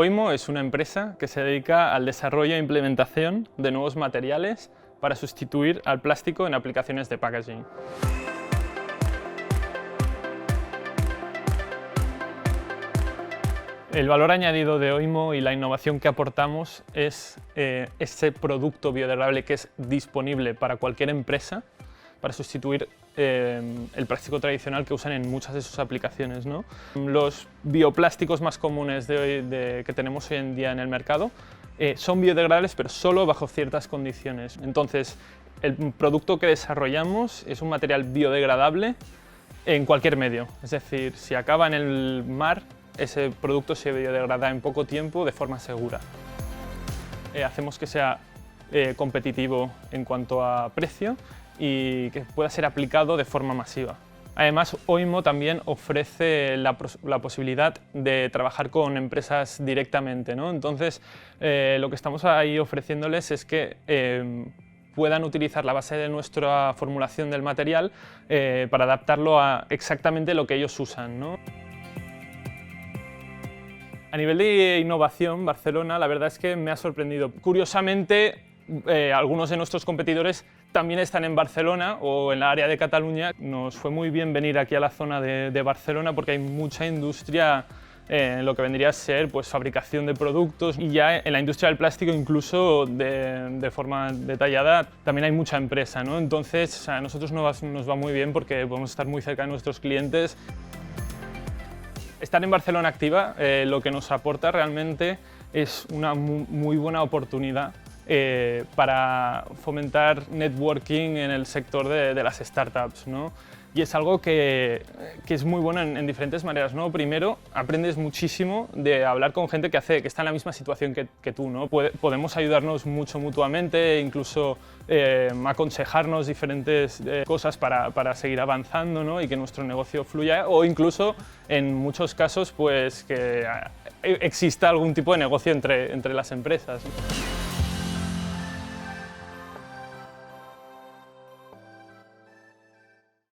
Oimo es una empresa que se dedica al desarrollo e implementación de nuevos materiales para sustituir al plástico en aplicaciones de packaging. El valor añadido de Oimo y la innovación que aportamos es ese producto biodegradable que es disponible para cualquier empresa para sustituir el plástico tradicional que usan en muchas de sus aplicaciones, ¿no? Los bioplásticos más comunes que tenemos hoy en día en el mercado son biodegradables, pero solo bajo ciertas condiciones. Entonces, el producto que desarrollamos es un material biodegradable en cualquier medio. Es decir, si acaba en el mar, ese producto se biodegrada en poco tiempo de forma segura. Hacemos que sea competitivo en cuanto a precio y que pueda ser aplicado de forma masiva. Además, Oimo también ofrece la posibilidad de trabajar con empresas directamente, ¿no? Entonces, lo que estamos ahí ofreciéndoles es que puedan utilizar la base de nuestra formulación del material para adaptarlo a exactamente lo que ellos usan, ¿no? A nivel de innovación, Barcelona, la verdad es que me ha sorprendido. Curiosamente, algunos de nuestros competidores también están en Barcelona o en la área de Cataluña. Nos fue muy bien venir aquí a la zona de Barcelona porque hay mucha industria en lo que vendría a ser pues, fabricación de productos, y ya en la industria del plástico incluso de forma detallada también hay mucha empresa, ¿no? Entonces a nosotros nos va muy bien porque podemos estar muy cerca de nuestros clientes. Estar en Barcelona Activa lo que nos aporta realmente es una muy buena oportunidad para fomentar networking en el sector de las startups, ¿no? Y es algo que es muy bueno en diferentes maneras, ¿no? Primero, aprendes muchísimo de hablar con gente que está en la misma situación que tú, ¿no? Podemos ayudarnos mucho mutuamente, incluso aconsejarnos diferentes cosas para seguir avanzando, ¿no? Y que nuestro negocio fluya, o incluso, en muchos casos, pues que exista algún tipo de negocio entre las empresas, ¿no?